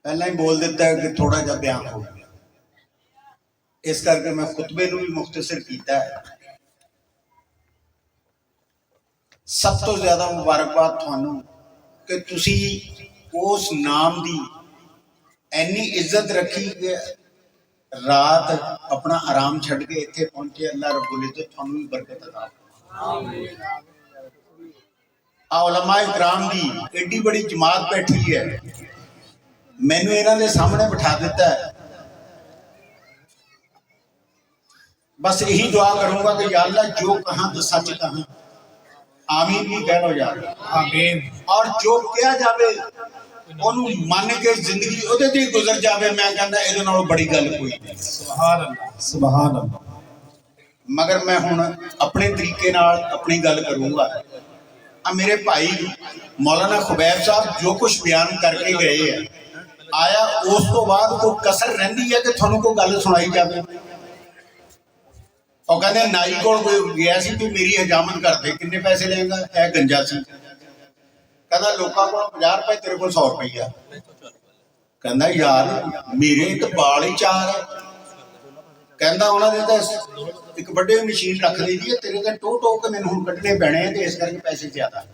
पहला ही बोल दिता है कि थोड़ा जा बयान हो गया, इस करके मैं खुतबे नूं भी मुख्तसर किया है। सब तो ज्यादा मुबारकबाद थानू कि तुसी उस नाम की इन्नी इज्जत रखी कि रात अपना आराम छड़ के इत्थे पहुंचे। अल्लाह रब्बुल इज्जत थानू भी बरकत अता फरमाए। आ उलमा इकराम की एडी बड़ी जमात बैठी है, मैनू इन्हां दे सामने बिठा दिता है। बस यही दुआ करूंगा कि या अल्लाह जो कहा तो सच कहा, आमीन भी कह लो यार, आमीन। और जो किया जावे ओनू मन के जिंदगी ओदे ते गुजर जावे, मैं कहंदा इहदे नालों बड़ी गल कोई नहीं। सुभान अल्लाह, सुभान अल्लाह। मगर मैं हुण अपने तरीके नाल अपनी गल करूंगा। आ मेरे भाई मौलाना खुबैब साहब जो कुछ बयान करके गए हैं, आया उस तो बाद कोई कसर रहिंदी है कि तुहानू कोई गल सुनाई जावे। और कहते नाई को गया सी कि मेरी हजामत कर दे, किन्ने पैसे लेंगा, है गंजा सी। कहता लोगों को 50 रुपए, तेरे को 100 रुपया। कहता यार मेरे तो बाल ही 4 है। कहता उन्होंने तो एक बड़े मशीन रख दी है, तेरे तो टो टो के मैंने हूँ कटने पैने हैं, तो इस करके पैसे ज्यादा।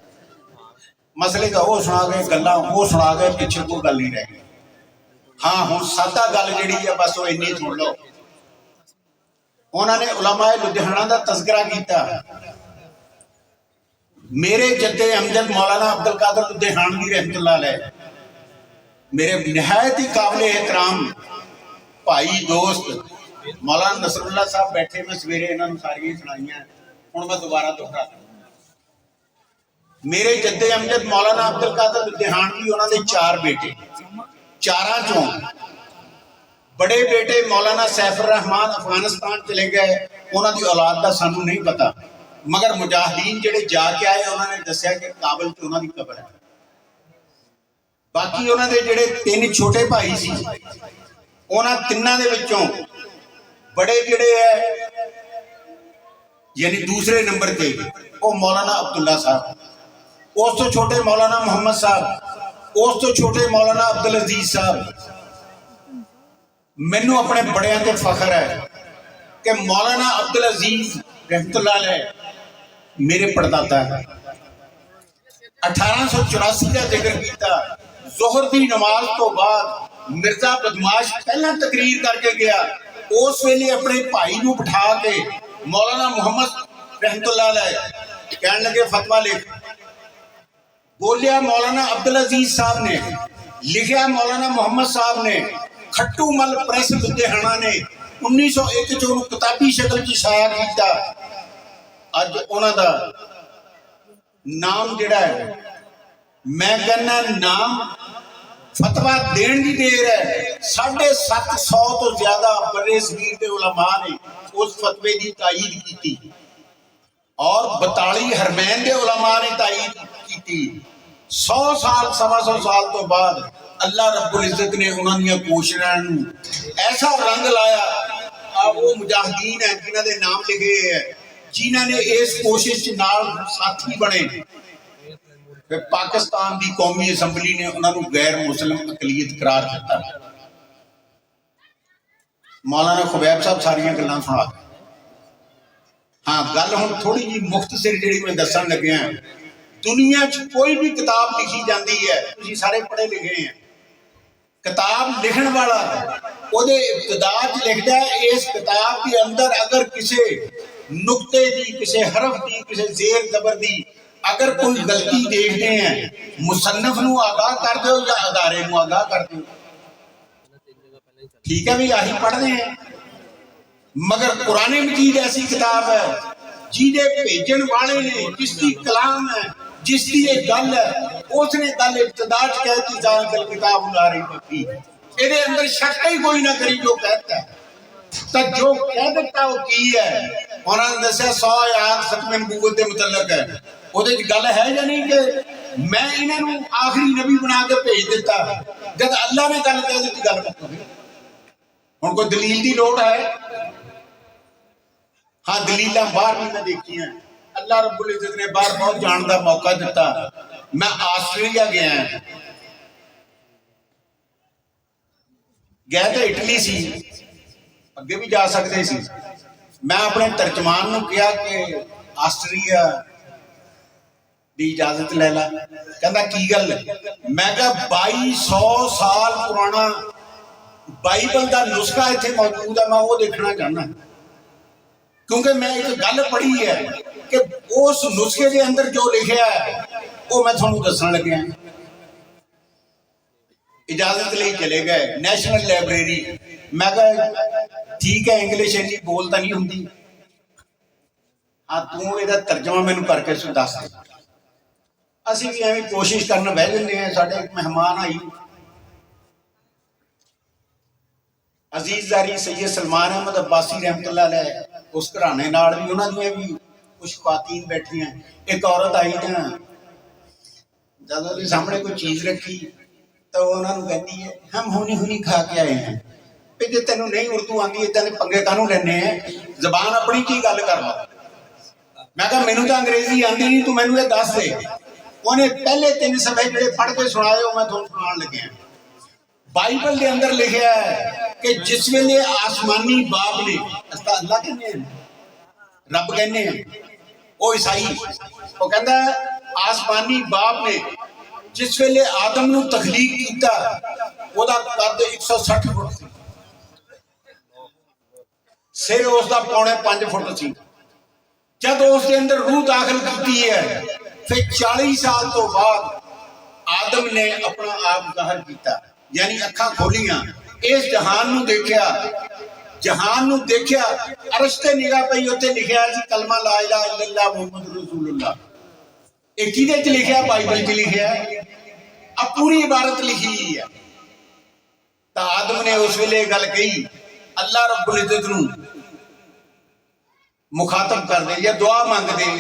मसले का वो सुना गए, गल्लां वो सुना गए, पिछे कोई गल नहीं रह गई। हाँ हुण सादा गल जिहड़ी है बस वो इन्नी सुन लो। उन्होंने उलमाए लुधियाना का तस्करा किया। मेरे जद्दे अमजद मौलाना अब्दुल कादर लुधियानवी रहमतुल्लाह अलैह, मेरे निहायत ही काबिल एहतराम भाई दोस्त मौलाना नसरुल्लाह साहब बैठे, मैं सवेरे इन्होंने सारियां सुनाइयां, हुण मैं दोबारा दोहरा। मेरे जद्दे अमजद मौलाना अब्दुल कादर लुधियानवी, उन्होंने 4 बेटे, 4 चों बड़े बेटे मौलाना सैफुर रहमान अफगानिस्तान चले गए, उन्होंने औलाद का सानू नहीं पता। मगर मुजाहिदीन जिहड़े जाके आए उन्होंने दस्सिया कि काबल च उन्होंने कबर है। बाकी उन्होंने जिहड़े 3 छोटे भाई सी, उन्होंने तिन्नां दे विचों बड़े जिहड़े है यानी दूसरे नंबर पे वो मौलाना अब्दुल्ला साहब, उस तो छोटे मौलाना मोहम्मद साहब, उस तो छोटे मौलाना अब्दुल अजीज साहब। मैनू अपने बड़ियां ते फख्र है कि मौलाना अब्दुल अजीज रहमतुल्लाह अलैह मेरे पड़दादा है। 1884 का जिक्र किया, जोहर की नमाज तो बाद मिर्जा बदमाश पहला तकरीर करके गया, उस वेले अपने भाई को बिठा के मौलाना मोहम्मद रहमतुल्लाह अलैह कहने लगे फतवा लिख। बोलिया मौलाना अब्दुल अजीज साहब ने लिखा, मौलाना मोहम्मद साहब ने, खट्टू मल प्रेस लुधियाना ने 1901 चो किताबी शक्ल च छाया किया। अज उन्होंने नाम जिहड़ा है, मैं कहना नाम फतवा देने की देर है। 750 तो ज्यादा बड़े सगीर के उलमा ने उस फतवे की तायीद की और 42 हरमैन के उलमा ने तायीद की। 100 साल 125 साल तो बाद अल्लाह रब्बुल इज्जत ने उन्होंने कोशिशों ऐसा रंग लाया। वो मुजाहिदीन है जिन्हों के नाम लिखे है, जिन्होंने इस कोशिश नाल साथी बने। फिर पाकिस्तान की कौमी असैम्बली ने उन्होंने गैर मुस्लिम अकलीत करार दिता। मौलाना खुबैब साहब सारिया गल्लां सुना गए। हाँ गल हुण थोड़ी जी मुख्तसर जिहड़ी मैं दसन लग्या, दुनिया च कोई भी किताब लिखी जाती है, तुसीं सारे पढ़े लिखे हैं, किताब लिखण वाला ओदे इब्तिदा च लिखदा है, इस किताब के अंदर अगर किसी नुक्ते की, किसी हरफ की, किसी जेर जबर की अगर कोई गलती देखते हैं, मुसन्नफ नूं आगाह कर दो या अदारे नूं आगाह कर दो। ठीक है भी आही पढ़ते हैं, मगर कुरान मजीद ऐसी किताब है जिहदे भेजण वाले ने, जिसकी कलाम है, जिसकी एक गल है, उसने गल इब्तिदा च कहती जाल किताब ला रही बखी, ਇਹਦੇ अंदर शक ही कोई ना करी जो कहता है। तो जो कह दिता वो की है, उन्होंने दसिया 100 आयत खत्म नबूवत के मुतल्लक है। ਉਹਦੇ ਚ गल है या नहीं कि मैं इन्हों आखिरी नबी बना के भेज दिता, जब अल्लाह ने गल कह दी गल मुक्क। हुण कोई दलील की लोड़ है? हाँ दलील बाहर भी मैं देखी हैं। अल्लाह रब्बुल इज्जत ने बाहर बहुत जाने का मौका दिता। मैं आस्ट्रेलिया गया, गए तो इटली सी, अगे भी जा सकते सी। मैं अपने तर्जमान नूं कहा कि आस्ट्रेलिया की इजाजत ले ला। कहता की गल? मैं कहा 2200 साल पुराना बाइबल का नुस्खा इत्थे मौजूद है, मैं वो देखना चाहना, क्योंकि मैं एक गल पढ़ी है कि उस नुस्खे के अंदर जो लिखा है वो मैं थोड़ा दसन लग्या। इजाजत ले चले गए नेशनल लाइब्रेरी। मैं कहा ठीक है, इंग्लिश इन्नी बोलता नहीं होंगी, हाँ तू ਇਹਦਾ तर्जमा मैनू करके दस दे। ਅਸੀਂ भी ਐਵੇਂ कोशिश करना बह जाते हैं। साढ़े एक मेहमान आई अजीजदारी सैयद सलमान अहमद अब्बासी रहमतुल्लाह अलैह, उस घराने नाल भी उन्होंने भी कुछ ख्वातीन बैठियां। एक औरत आई ना, जब उसके सामने कोई चीज़ रखी तो उन्होंने कहती है हम हुनी हुनी खा के आए हैं। भी जे तेनों नहीं उर्दू आती इदा के पंगे कानूं लेने हैं, जबान अपनी की गल कर लो। मैं कहा मैनू तो अंग्रेजी आती नहीं, तू मैनू ये दस दे। उन्हें पहले 3 सफे जो पढ़ के सुनाए मैं थोड़ा सुनान लगे। बाइबल के अंदर लिखा है कि जिस वेले आसमानी बाप ने, अल्लाह कहने रब कहने वो ईसाई, वो कहता आसमानी बाप ने जिस वेले आदम नूं तखलीक किया ओदा कद 160 फुट सी, सिर उसका 4.5 फुट सी। जब उसके अंदर रूह दाखिल की है, फिर 40 साल तो बाद आदम ने अपना आप जाहिर किया, यानी अखा खोलियां, इस जहान नूं देखिया, जहान नूं देखिया, अरश ते निगाह पई, उत्ते लिखिया सी कलमा ला इलाहा इल्लल्लाह मुहम्मद रसूलुल्लाह। एक किहदे च लिखिया? बाइबल च लिखिया। अब पूरी इबारत लिखी है। तो आदम ने उस वेले गल कही, अल्लाह रब्बुल इज्जत नूं मुखातब कर दे या दुआ मंग दे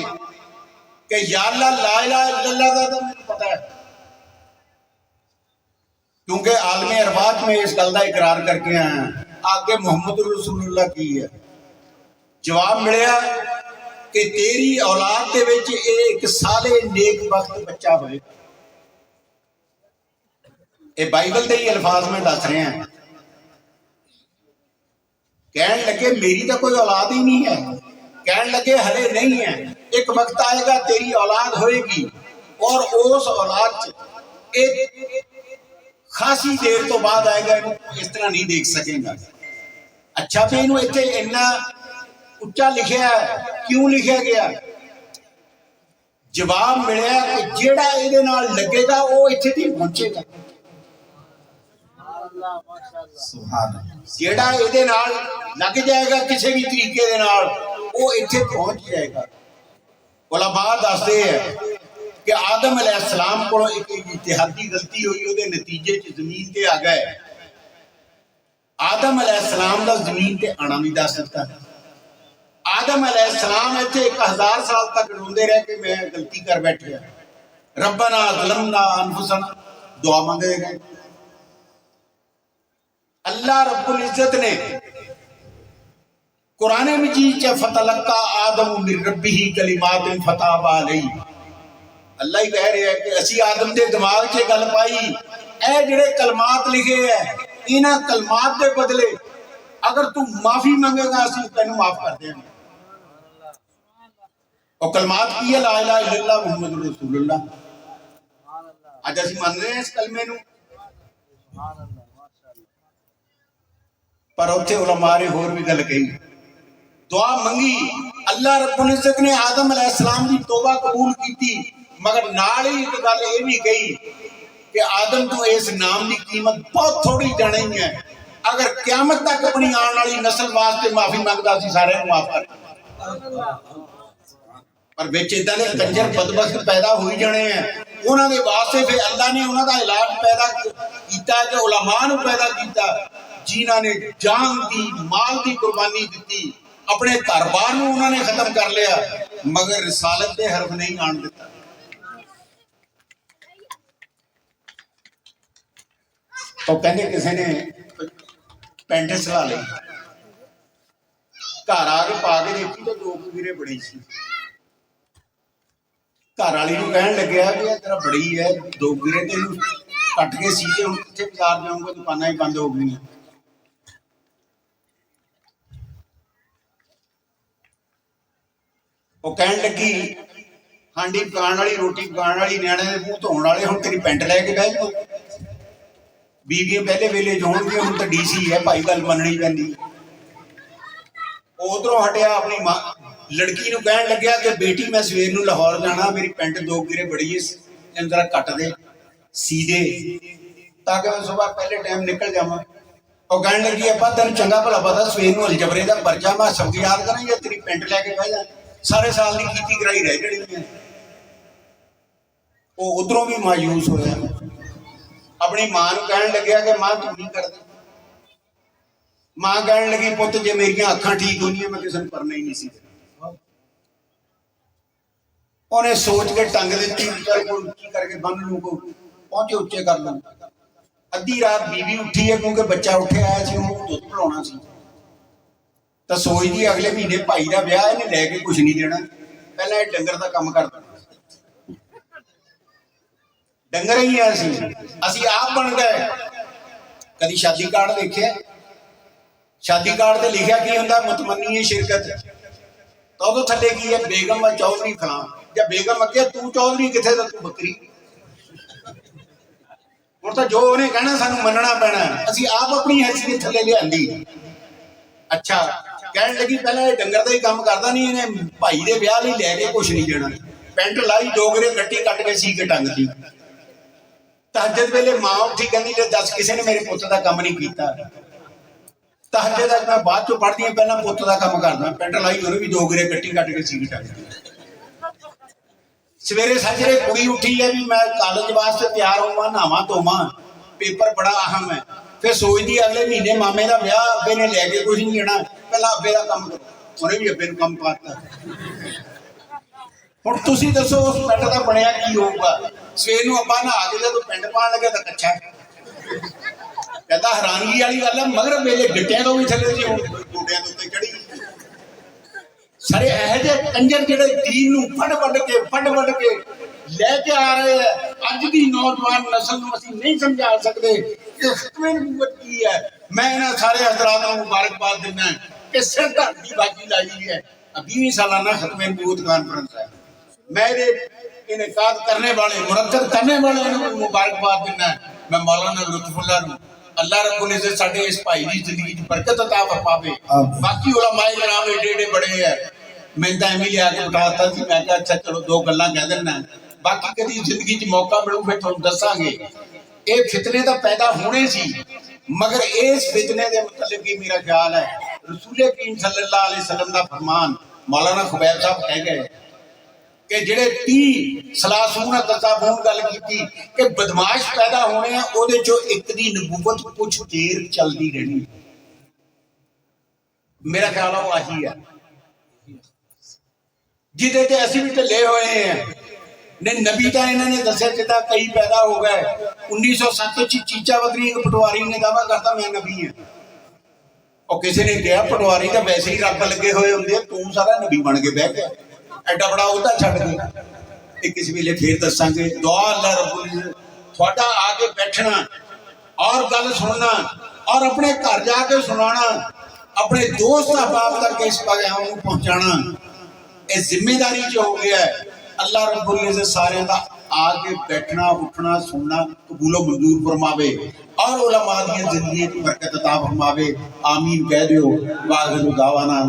कि या अल्लाह ला इलाहा इल्लल्लाह दा तो मैनूं पता है, क्योंकि आलमे अरबाज में इस गल का इकरार करके आया। आगे मुहम्मद रसूलुल्लाह की है। जवाब मिलया कि तेरी औलाद दे विच एक साले नेक वक्त बच्चा होए। ये बाइबल के ही अल्फाज में दस रहे हैं। कहन लगे मेरी तो कोई औलाद ही नहीं है, कहन लगे हले नहीं है, एक वक्त आएगा तेरी औलाद होएगी और उस औलाद एक खासी देर तो बाद आएगा, इस तरह नहीं देख सकेगा। अच्छा भी इनू इत्थे इन्ना उच्चा लिखिया क्यों लिखा गया? जवाब मिलया कि जेड़ा इहदे नाल लगेगा वो इत्थे तक पहुंचेगा। जेड़ा इहदे नाल लग जाएगा किसी भी तरीके दे नाल वो इत्थे पहुंच जाएगा। उलमा दसदे है कि आदम अलैहिस्सलाम को एक इज्तिहादी गलती हुई, उसके नतीजे च जमीन ते आ गए। आदम अलैहिस्सलाम दा जमीन ते आना भी दस दिता। आदम अलैहिस्सलाम इत्थे 1000 साल तक रोंदे रहे कि मैं गलती कर बैठे, रब्बना ज़लमना अनफुसना, दुआ मंगते गए। अल्लाह रब्बुल इज्जत ने कुरान मजीद च फतलक्का आदम मिन रब्बिही कलिमातिन फताबा अलैहि, अल्लाह ही कह रहा है कि असी आदम के दिमाग च गल पाई, ए जिहड़े कलमात लिखे है इन्हां कलमात के बदले अगर तू माफी मंगेगा असी तैनूं माफ कर देंगे। और कलमात की है? ला इलाहा इल्लल्लाह मुहम्मद रसूलुल्लाह। अज असी मान रहे हैं इस कलमे नूं, पर उत्थे उलमा ने होर भी गल कही, दुआ मंगी। अल्लाह रब्बुल इज्जत ने आदम अलैहिस्सलाम की तौबा कबूल की, मगर नाल ही एक गल ये भी कही कि आदम तू इस नाम की कीमत बहुत थोड़ी जानी है, अगर क्यामत तक अपनी आने वाली नस्ल वास्ते माफी मंगता सी सारे माफ कर। पर बिच इदां दे कंजर बदबख्त पैदा हो जाने हैं, उन्होंने वास्ते फिर अल्लाह ने उन्होंने इलाज पैदा किया कि उलमा नूं पैदा किया जिन्हां ने जान की माल की कुर्बानी दी, अपने घर बार नूं उन्होंने खत्म कर लिया, मगर रिसालत के हरफ नहीं आन दिता। तो कहते किसी ने पेंट सला ली, घर आके पा के देखी तो 2 गिरे बड़ी सी। घर वाली को कहन लग्या भी तेरा बड़ी है, 2 गिरे तेन कट के सीते, हम कितने बाजार जाऊंगा, दुकाना ही बंद हो गई। ਉਹ ਕਹਿਣ ਲੱਗੀ ਹਾਂਡੀ ਪਕਾਉਣ ਵਾਲੀ, ਰੋਟੀ ਪਕਾਉਣ ਵਾਲੀ, ਨਿਆਣਿਆਂ ਦੇ ਮੂੰਹ ਧੋਣ ਵਾਲੇ, ਹੁਣ ਤੇਰੀ ਪੈਂਟ ਲੈ ਕੇ ਬਹਿ ਜਾਓ। ਬੀਬੀਆਂ ਪਹਿਲੇ ਵੇਲੇ ਚ ਹੋਣਗੀਆਂ, ਹੁਣ ਤਾਂ DC ਹੈ ਭਾਈ, ਗੱਲ ਮੰਨਣੀ ਪੈਂਦੀ। ਉਧਰੋਂ ਹਟਿਆ, ਆਪਣੀ ਮਾਂ ਲੜਕੀ ਨੂੰ ਕਹਿਣ ਲੱਗਿਆ ਕਿ ਬੇਟੀ ਮੈਂ ਸਵੇਰ ਨੂੰ ਲਾਹੌਰ ਜਾਣਾ, ਮੇਰੀ ਪੈਂਟ 2 ਗਿਰੇ ਬੜੀ ਹੈ, ਇਹਨੂੰ ਜ਼ਰਾ ਕੱਟ ਦੇ, ਸੀ ਦੇ, ਤਾਂ ਕਿ ਮੈਂ ਸੁਬਾਹ ਪਹਿਲੇ ਟਾਈਮ ਨਿਕਲ ਜਾਵਾਂ। ਉਹ ਕਹਿਣ ਲੱਗੀ ਆਪਾਂ ਤੈਨੂੰ ਚੰਗਾ ਭਲਾ ਪਤਾ ਸਵੇਰ ਨੂੰ ਅਲਜਬਰੇ ਦਾ ਪਰਚਾ ਮੈਂ ਸਬਕ ਯਾਦ ਕਰਾਂ ਜਾਂ ਤੇਰੀ ਪੈਂਟ ਲੈ ਕੇ ਬਹਿ ਜਾ, ਸਾਰੇ ਸਾਲ ਦੀ ਕੀਤੀ ਕਰਾਈ ਰਹਿ ਜਾਣੀ ਹੈ। ਉਹ ਉਧਰੋਂ ਵੀ ਮਾਯੂਸ ਹੋਇਆ, ਆਪਣੀ ਮਾਂ ਨੂੰ ਕਹਿਣ ਲੱਗਿਆ ਕਿ ਮਾਂ ਤੂੰ ਨਹੀਂ ਕਰਦੀ। ਮਾਂ ਕਹਿਣ ਲੱਗੀ ਪੁੱਤ ਜੇ ਮੇਰੀਆਂ ਅੱਖਾਂ ਠੀਕ ਹੁੰਦੀਆਂ ਮੈਂ ਕਿਸੇ ਨੂੰ ਪਰਨਾ ਹੀ ਨਹੀਂ ਸੀ। ਉਹਨੇ ਸੋਚ ਕੇ ਟੰਗ ਦਿੱਤੀ, ਚੱਲ ਕੋਈ ਕੀ ਕਰਕੇ ਬੰਨ ਨੂੰ ਕੋ ਪਹੁੰਚੇ ਉੱਚੇ ਕਰ ਲੂੰ। ਅੱਧੀ ਰਾਤ ਬੀਵੀ ਉੱਠੀ ਹੈ ਕਿਉਂਕਿ ਬੱਚਾ ਉੱਠਿਆ ਆਇਆ ਸੀ, ਉਹਨੂੰ ਦੁੱਧ ਪਿਲਾਉਣਾ ਸੀ, ਤਾਂ ਸੋਚਦੀ ਅਗਲੇ ਮਹੀਨੇ ਭਾਈ ਦਾ ਵਿਆਹ, ਇਹਨੇ ਲੈ ਕੇ ਕੁਝ ਨਹੀਂ ਦੇਣਾ, ਪਹਿਲਾਂ ਇਹ ਡੰਗਰ ਦਾ ਕੰਮ ਕਰਦਾ। ਡੰਗਰ ਹੀ ਆ ਅਸੀਂ ਆਪ ਬਣ ਗਏ। ਕਦੀ ਸ਼ਾਦੀ ਕਾਰਡ ਦੇਖਿਆ? ਸ਼ਾਦੀ ਕਾਰਡ ਤੇ ਲਿਖਿਆ ਕੀ ਹੁੰਦਾ? ਮੁਤਮੰਨੀ ਸ਼ਿਰਕਤ। ਤਾਂ ਉਦੋਂ ਥੱਲੇ ਕੀ ਹੈ? ਬੇਗਮ ਚੌਧਰੀ ਫਲਾਂ, ਜਾਂ ਬੇਗਮ ਅੱਗੇ ਤੂੰ ਚੌਧਰੀ ਕਿੱਥੇ ਤਾਂ ਤੂੰ ਬੱਕਰੀ। ਹੁਣ ਤਾਂ ਜੋ ਉਹਨੇ ਕਹਿਣਾ ਸਾਨੂੰ ਮੰਨਣਾ ਪੈਣਾ। ਅਸੀਂ ਆਪ ਆਪਣੀ ਹੈਸੀਅਤ ਥੱਲੇ ਲਿਆਂਦੀ। ਅੱਛਾ, ਕਹਿਣ ਲੱਗੀ ਪਹਿਲਾਂ ਇਹ ਡੰਗਰ ਦਾ ਹੀ ਕੰਮ ਕਰਦਾ ਨਹੀਂ, ਇਹਨੇ ਭਾਈ ਦੇ ਵਿਆਹ ਲਈ ਲੈ ਕੇ ਕੁਛ ਨਹੀਂ ਦੇਣਾ। ਪੈਂਟ ਲਾਈ, 2 ਗਿਰੇ ਗੱਟੀ ਕੱਟ ਕੇ ਸੀ ਕੇ ਟੰਗਦੀ। ਤਹੱਜਦ ਵੇਲੇ ਮਾਂ ਉੱਠੀ, ਕਹਿੰਦੀ ਲੈ ਦੱਸ ਕਿਸੇ ਨੇ ਮੇਰੇ ਪੁੱਤ ਦਾ ਕੰਮ ਨਹੀਂ ਕੀਤਾ। ਤਹੱਜਦ ਅੱਜ ਮੈਂ ਬਾਅਦ ਚੋਂ ਪੜ੍ਹਦੀ ਹਾਂ, ਪਹਿਲਾਂ ਪੁੱਤ ਦਾ ਕੰਮ ਕਰਦਾ। ਪੈਂਟ ਲਾਈ, ਉਹਨੇ ਵੀ 2 ਗਿਰੇ ਗੱਟੀ ਕੱਟ ਕੇ ਸੀ ਕੇ ਟੰਗਦੀ। ਸਵੇਰੇ ਸਾਜਰੇ ਕੁੜੀ ਉੱਠੀ ਹੈ ਵੀ ਮੈਂ ਕਾਲਜ ਵਾਸਤੇ ਤਿਆਰ ਹੋਵਾਂ, ਨਹਾਵਾਂ ਧੋਵਾਂ, ਪੇਪਰ ਬੜਾ ਅਹਿਮ ਹੈ। ਫਿਰ ਸੋਚਦੀ ਅਗਲੇ ਮਹੀਨੇ ਮਾਮੇ ਦਾ ਵਿਆਹ, ਅੱਬੇ ਨੇ ਲੈ ਕੇ ਕੁਝ ਨਹੀਂ ਦੇਣਾ, ਪਹਿਲਾਂ ਅੱਬੇ ਦਾ ਕੰਮ ਕਰੋ। ਉਹਨੇ ਵੀ ਅੱਬੇ ਨੂੰ ਕੰਮ ਪਾਤਾ। ਹੁਣ ਤੁਸੀਂ ਦੱਸੋ ਉਸ ਪੈਂਟ ਦਾ ਬਣਿਆ ਕੀ ਹੋਊਗਾ? ਸਵੇਰ ਨੂੰ ਅੱਬਾ ਨਹਾ ਕੇ ਜਦੋਂ ਪੈਂਟ ਪਾਉਣ ਲੱਗੇ ਤਾਂ ਕੱਚਾ। ਕਹਿੰਦਾ ਹੈਰਾਨਗੀ ਵਾਲੀ ਗੱਲ ਹੈ, ਮਗਰ ਵੇਲੇ ਗਿੱਟਿਆਂ ਤੋਂ ਵੀ ਥੱਲੇ ਸੀ, ਹੁਣ ਗੋਡਿਆਂ ਦੇ ਉੱਤੇ ਚੜੀ। ਸਾਰੇ ਇਹੋ ਜਿਹੇ ਕੰਜਰ ਜਿਹੜੇ ਦੀਨ ਨੂੰ ਫੜ ਵੱਢ ਕੇ ਲੈ ਕੇ ਆ ਰਹੇ ਹੈ। ਅੱਜ ਦੀ ਨੌਜਵਾਨ ਨਸਲ ਨੂੰ ਅਸੀਂ ਨਹੀਂ ਸਮਝਾ ਸਕਦੇ ਕਿ ਖਤਮੇ ਨਬੂਵਤ ਕੀ ਹੈ। ਮੈਂ ਇਹਨਾਂ ਸਾਰੇ ਹਜ਼ਰਾਤ ਨੂੰ ਮੁਬਾਰਕਬਾਦ ਦਿੰਦਾ ਕਿ ਸਿਰ ਧੜ ਦੀ ਬਾਜੀ ਲਾਈ ਹੈ। 20ਵੀਂ ਸਾਲਾਨਾ ਖਤਮੇ ਨਬੂਵਤ ਕਾਨਫਰੰਸ है। मैं इनेकाद करने वाले, मुरक्कद करने वाले मुबारकबाद दिना। मैं मौलाना लुत्फुल्लाह नूं अल्लाह रब्बुल इज़्ज़त साडे इस भाई की जिंदगी च बरकत अता फरमावे। बाकी उलमाए कराम एडे एडे बड़े है, मैं तो एवं लिया के बिठाता सी। मैं कहा अच्छा चलो 2 गल्लां कह देना, बाकी कभी जिंदगी च मौका मिलू फिर तुहानूं दस्सांगे। ये फितने तो पैदा होने सी, मगर इस फितने के मुतल्लिक ही मेरा ख्याल है रसूल करीम सल्लल्लाहु अलैहि वसल्लम का फरमान मौलाना खुबैब साहब कह गए कि ਜਿਹੜੇ 30 सलासून तसाबून गल की कि बदमाश पैदा होने हैं, ਉਹਦੇ ਚੋਂ ਇੱਕ ਦੀ ਨਬੂਵਤ ਕੁਝ ਦੇਰ ਚੱਲਦੀ ਰਹਿਣੀ। मेरा ख्याल है वो आही है ਜਿਹਦੇ ਤੇ ਅਸੀਂ ਵੀ ਢਿੱਲੇ ਹੋਏ हैं। ने नबी ਤਾਂ ਇਹਨਾਂ ਨੇ ਦੱਸਿਆ ਜਿੱਦਾਂ ਕਈ ਪੈਦਾ ਹੋ ਗਏ। 1907 ਚ ਚੀਚਾ ਵਤਨੀ ਇੱਕ ਪਟਵਾਰੀ ਨੇ ਦਾਵਾ ਕਰਤਾ ਮੈਂ ਨਬੀ ਹਾਂ। ਉਹ ਕਿਸੇ ਨੇ ਕਿਹਾ ਪਟਵਾਰੀ ਤਾਂ ਵੈਸੇ ਹੀ ਰੱਬ ਲੱਗੇ ਹੋਏ ਹੁੰਦੇ, ਤੂੰ ਸਾਰਾ ਨਬੀ ਬਣ ਕੇ ਬਹਿ ਗਿਆ, ਐਡਾ ਬੜਾ ਉਹਦਾ ਛੱਡ ਗਿਆ। ਇਹ किसी ਵੇਲੇ ਫੇਰ ਦੱਸਾਂਗੇ। ਦੁਆ ਅੱਲਾह रब्बुल इज़्ज़त ਤੁਹਾਡਾ ਆ ਕੇ ਬੈਠਣਾ और गल सुनना और अपने घर जाके सुनाना, अपने दोस्त अहबाब तक इस पैगाम को पहुंचाना, ये जिम्मेदारी जो हो गया है। अल्लाह रब्बुल इज़्ज़त सारे का आके बैठना उठना सुनना कबूलो मंजूर फरमावे और उलमा दी जिंदगी की बरकत अता फरमावे। आमीन कह दियो। वाहिर दावाना।